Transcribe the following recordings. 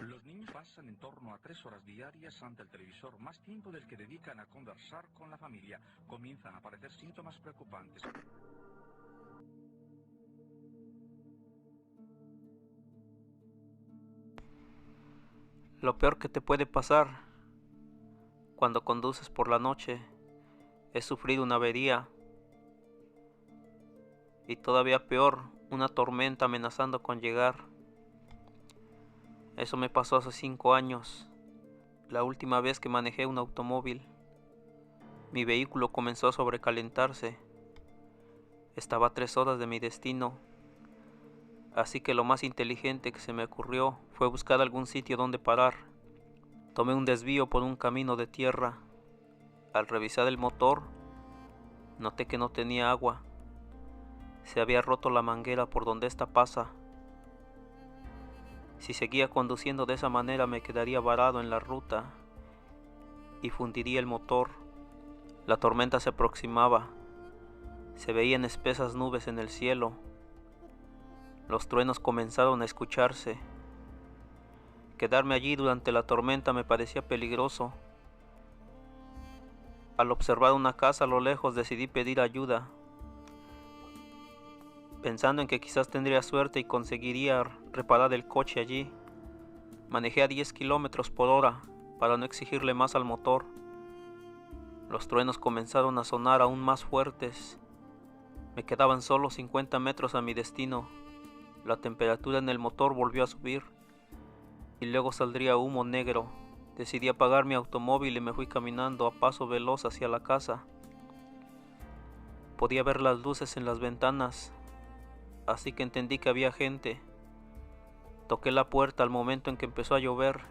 Los niños pasan en torno a 3 horas diarias ante el televisor, más tiempo del que dedican a conversar con la familia. Comienzan a aparecer síntomas preocupantes. Lo peor que te puede pasar cuando conduces por la noche es sufrir una avería, y todavía peor, una tormenta amenazando con llegar. Eso me pasó hace 5 años, la última vez que manejé un automóvil. Mi vehículo comenzó a sobrecalentarse. Estaba a 3 horas de mi destino, así que lo más inteligente que se me ocurrió fue buscar algún sitio donde parar. Tomé un desvío por un camino de tierra. Al revisar el motor, noté que no tenía agua. Se había roto la manguera por donde esta pasa. Si seguía conduciendo de esa manera me quedaría varado en la ruta y fundiría el motor. La tormenta se aproximaba. Se veían espesas nubes en el cielo. Los truenos comenzaron a escucharse. Quedarme allí durante la tormenta me parecía peligroso. Al observar una casa a lo lejos decidí pedir ayuda, pensando en que quizás tendría suerte y conseguiría reparar el coche allí. Manejé a 10 kilómetros por hora para no exigirle más al motor. Los truenos comenzaron a sonar aún más fuertes. Me quedaban solo 50 metros a mi destino. La temperatura en el motor volvió a subir y luego saldría humo negro. Decidí apagar mi automóvil y me fui caminando a paso veloz hacia la casa. Podía ver las luces en las ventanas, así que entendí que había gente. Toqué la puerta al momento en que empezó a llover.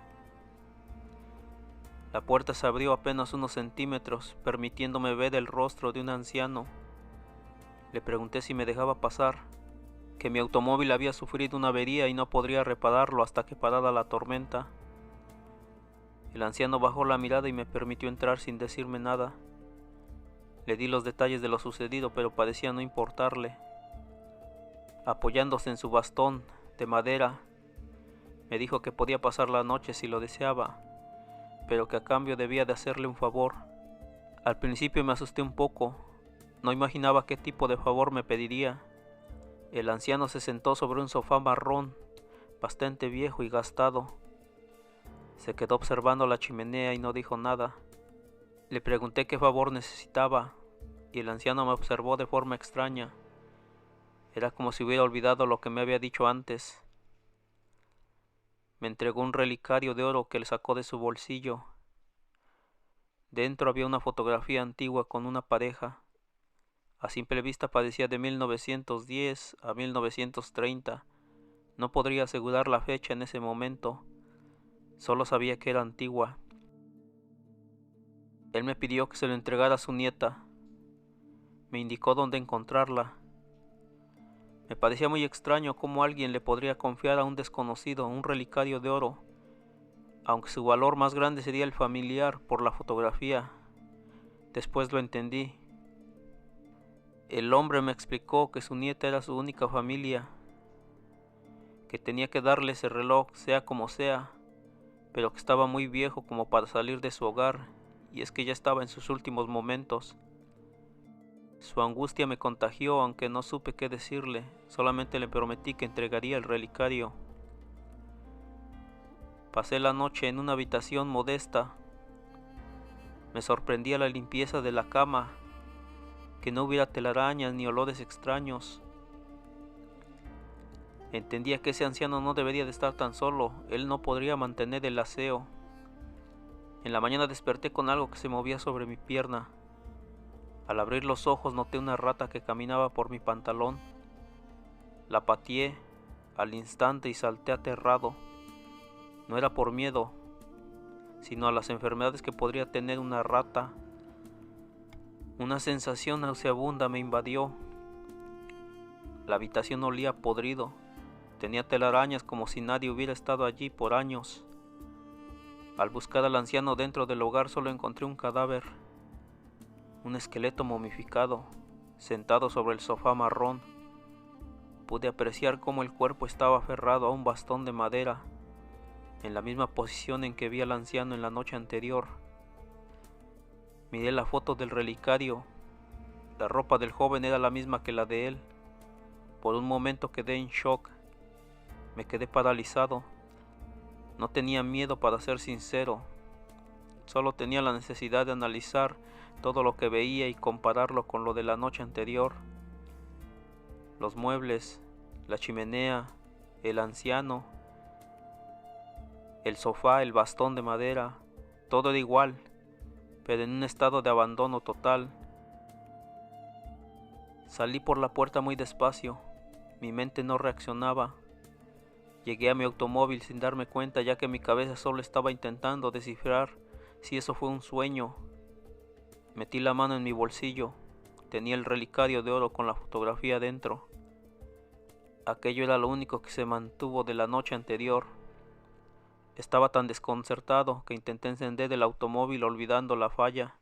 La puerta se abrió apenas unos centímetros, permitiéndome ver el rostro de un anciano. Le pregunté si me dejaba pasar, que mi automóvil había sufrido una avería y no podría repararlo hasta que parara la tormenta. El anciano bajó la mirada y me permitió entrar sin decirme nada. Le di los detalles de lo sucedido, pero parecía no importarle. Apoyándose en su bastón de madera, me dijo que podía pasar la noche si lo deseaba, pero que a cambio debía de hacerle un favor. Al principio me asusté un poco, no imaginaba qué tipo de favor me pediría. El anciano se sentó sobre un sofá marrón, bastante viejo y gastado. Se quedó observando la chimenea y no dijo nada. Le pregunté qué favor necesitaba, y el anciano me observó de forma extraña. Era como si hubiera olvidado lo que me había dicho antes. Me entregó un relicario de oro que le sacó de su bolsillo. Dentro había una fotografía antigua con una pareja. A simple vista parecía de 1910 a 1930. No podría asegurar la fecha en ese momento. Solo sabía que era antigua. Él me pidió que se lo entregara a su nieta. Me indicó dónde encontrarla. Me parecía muy extraño cómo alguien le podría confiar a un desconocido un relicario de oro, aunque su valor más grande sería el familiar por la fotografía. Después lo entendí. El hombre me explicó que su nieta era su única familia, que tenía que darle ese reloj sea como sea, pero que estaba muy viejo como para salir de su hogar, y es que ya estaba en sus últimos momentos. Su angustia me contagió, aunque no supe qué decirle, solamente le prometí que entregaría el relicario. Pasé la noche en una habitación modesta. Me sorprendía la limpieza de la cama, que no hubiera telarañas ni olores extraños. Entendía que ese anciano no debería de estar tan solo, él no podría mantener el aseo. En la mañana desperté con algo que se movía sobre mi pierna. Al abrir los ojos noté una rata que caminaba por mi pantalón. La pateé al instante y salté aterrado. No era por miedo, sino a las enfermedades que podría tener una rata. Una sensación nauseabunda me invadió. La habitación olía podrido. Tenía telarañas como si nadie hubiera estado allí por años. Al buscar al anciano dentro del hogar solo encontré un cadáver. Un esqueleto momificado, sentado sobre el sofá marrón. Pude apreciar cómo el cuerpo estaba aferrado a un bastón de madera. en la misma posición en que vi al anciano en la noche anterior. Miré la foto del relicario. La ropa del joven era la misma que la de él. Por un momento quedé en shock. Me quedé paralizado. No tenía miedo, para ser sincero. Solo tenía la necesidad de analizar todo lo que veía y compararlo con lo de la noche anterior. Los muebles, la chimenea, el anciano, el sofá, el bastón de madera, todo era igual, pero en un estado de abandono total. Salí por la puerta muy despacio. Mi mente no reaccionaba. Llegué a mi automóvil sin darme cuenta, ya que mi cabeza solo estaba intentando descifrar si eso fue un sueño. Metí la mano en mi bolsillo. Tenía el relicario de oro con la fotografía dentro. Aquello era lo único que se mantuvo de la noche anterior. Estaba tan desconcertado que intenté encender el automóvil olvidando la falla.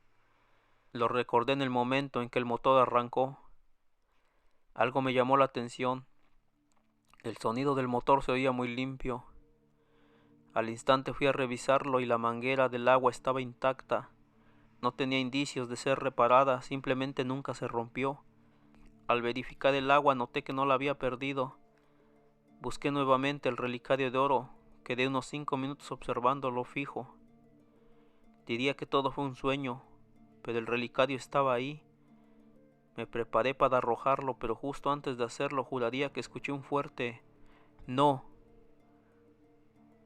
Lo recordé en el momento en que el motor arrancó. Algo me llamó la atención. El sonido del motor se oía muy limpio. Al instante fui a revisarlo y la manguera del agua estaba intacta. No tenía indicios de ser reparada, simplemente nunca se rompió. Al verificar el agua noté que no la había perdido. Busqué nuevamente el relicario de oro. Quedé unos 5 minutos observándolo fijo. Diría que todo fue un sueño, pero el relicario estaba ahí. Me preparé para arrojarlo, pero justo antes de hacerlo juraría que escuché un fuerte «no».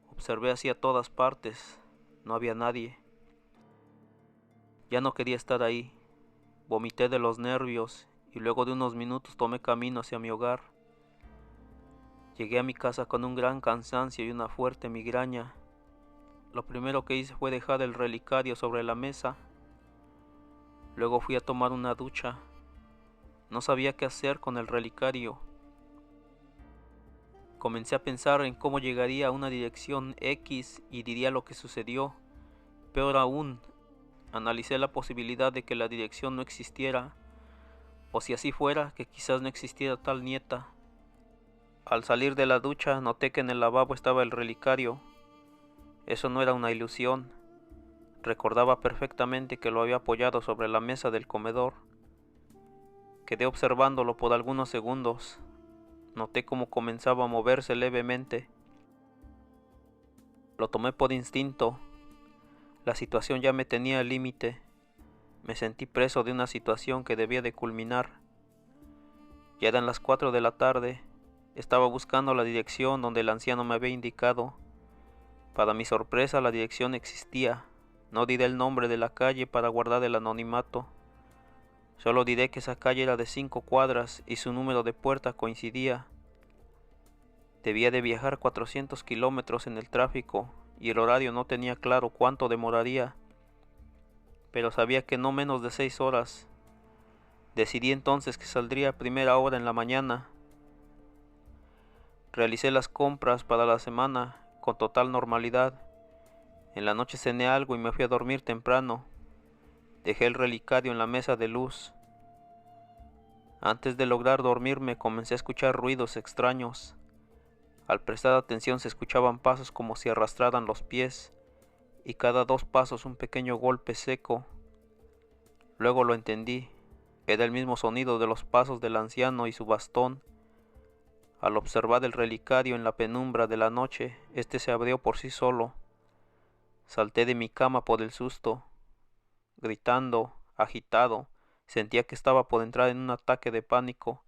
Observé hacia todas partes. No había nadie. Ya no quería estar ahí. Vomité de los nervios y luego de unos minutos tomé camino hacia mi hogar. Llegué a mi casa con un gran cansancio y una fuerte migraña. Lo primero que hice fue dejar el relicario sobre la mesa. Luego fui a tomar una ducha. No sabía qué hacer con el relicario. Comencé a pensar en cómo llegaría a una dirección X y diría lo que sucedió. Peor aún, analicé la posibilidad de que la dirección no existiera, o si así fuera, que quizás no existiera tal nieta. Al salir de la ducha noté que en el lavabo estaba el relicario. Eso no era una ilusión. Recordaba perfectamente que lo había apoyado sobre la mesa del comedor. Quedé observándolo por algunos segundos. Noté cómo comenzaba a moverse levemente. Lo tomé por instinto. La situación ya me tenía al límite. Me sentí preso de una situación que debía de culminar. Ya eran las 4 de la tarde. Estaba buscando la dirección donde el anciano me había indicado. Para mi sorpresa, la dirección existía. No diré el nombre de la calle para guardar el anonimato. Solo diré que esa calle era de 5 cuadras y su número de puerta coincidía. Debía de viajar 400 kilómetros en el tráfico y el horario no tenía claro cuánto demoraría, pero sabía que no menos de 6 horas. Decidí entonces que saldría a primera hora en la mañana. Realicé las compras para la semana con total normalidad. En la noche cené algo y me fui a dormir temprano. Dejé el relicario en la mesa de luz. Antes de lograr dormirme comencé a escuchar ruidos extraños. Al prestar atención se escuchaban pasos como si arrastraran los pies, y cada 2 pasos un pequeño golpe seco. Luego lo entendí. Era el mismo sonido de los pasos del anciano y su bastón. Al observar el relicario en la penumbra de la noche, este se abrió por sí solo. Salté de mi cama por el susto. Gritando, agitado, sentía que estaba por entrar en un ataque de pánico.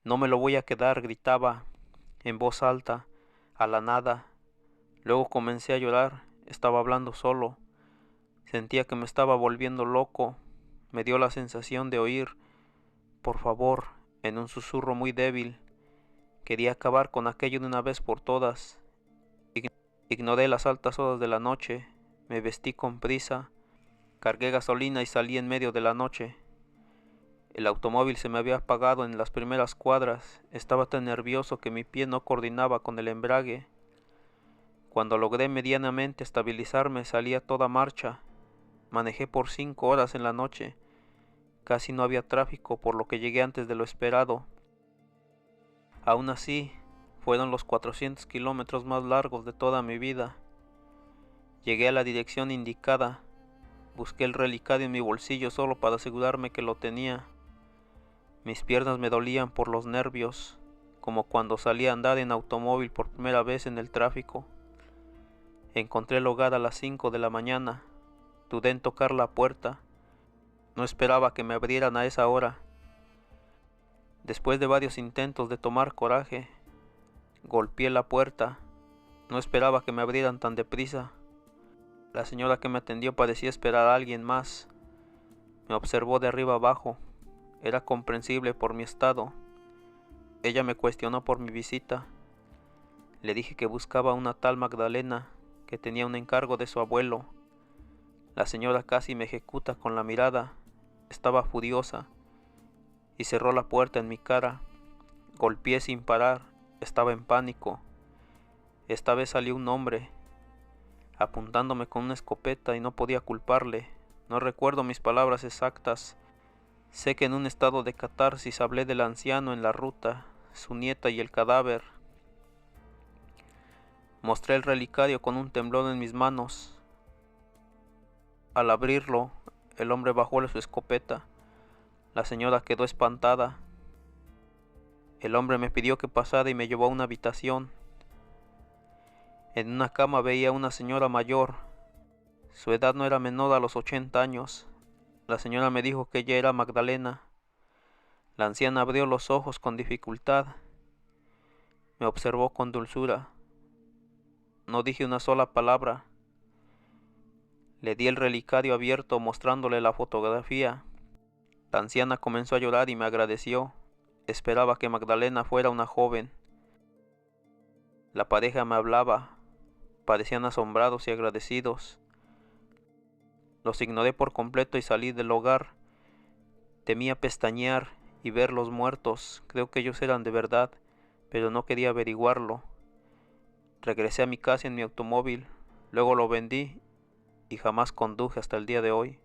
«No me lo voy a quedar», gritaba, en voz alta, a la nada. Luego comencé a llorar. Estaba hablando solo. Sentía que me estaba volviendo loco. Me dio la sensación de oír «por favor», en un susurro muy débil. Quería acabar con aquello de una vez por todas. Ignoré las altas horas de la noche. Me vestí con prisa. Cargué gasolina y salí en medio de la noche. El automóvil se me había apagado en las primeras cuadras. Estaba tan nervioso que mi pie no coordinaba con el embrague. Cuando logré medianamente estabilizarme, salí a toda marcha. Manejé por 5 horas en la noche. Casi no había tráfico, por lo que llegué antes de lo esperado. Aún así, Fueron los 400 kilómetros más largos de toda mi vida. Llegué a la dirección indicada. Busqué el relicario en mi bolsillo solo para asegurarme que lo tenía. Mis piernas me dolían por los nervios, como cuando salí a andar en automóvil por primera vez en el tráfico. Encontré el hogar a las 5 de la mañana. Dudé en tocar la puerta. No esperaba que me abrieran a esa hora. Después de varios intentos de tomar coraje, golpeé la puerta. No esperaba que me abrieran tan deprisa. La señora que me atendió parecía esperar a alguien más. Me observó de arriba abajo. Era comprensible por mi estado. Ella me cuestionó por mi visita. Le dije que buscaba a una tal Magdalena, que tenía un encargo de su abuelo. La señora casi me ejecuta con la mirada. Estaba furiosa y cerró la puerta en mi cara. Golpeé sin parar. Estaba en pánico. Esta vez salió un hombre, apuntándome con una escopeta, y no podía culparle. No recuerdo mis palabras exactas. Sé que en un estado de catarsis hablé del anciano en la ruta, su nieta y el cadáver. Mostré el relicario con un temblor en mis manos. Al abrirlo, el hombre bajó su escopeta. La señora quedó espantada. El hombre me pidió que pasara y me llevó a una habitación. En una cama veía a una señora mayor. Su edad no era menor a los 80 años. La señora me dijo que ella era Magdalena. La anciana abrió los ojos con dificultad. Me observó con dulzura. No dije una sola palabra. Le di el relicario abierto mostrándole la fotografía. La anciana comenzó a llorar y me agradeció. Esperaba que Magdalena fuera una joven. La pareja me hablaba. Parecían asombrados y agradecidos. Los ignoré por completo y salí del hogar. Temía pestañear y ver los muertos. Creo que ellos eran de verdad, pero no quería averiguarlo. Regresé a mi casa en mi automóvil. Luego lo vendí y jamás conduje hasta el día de hoy.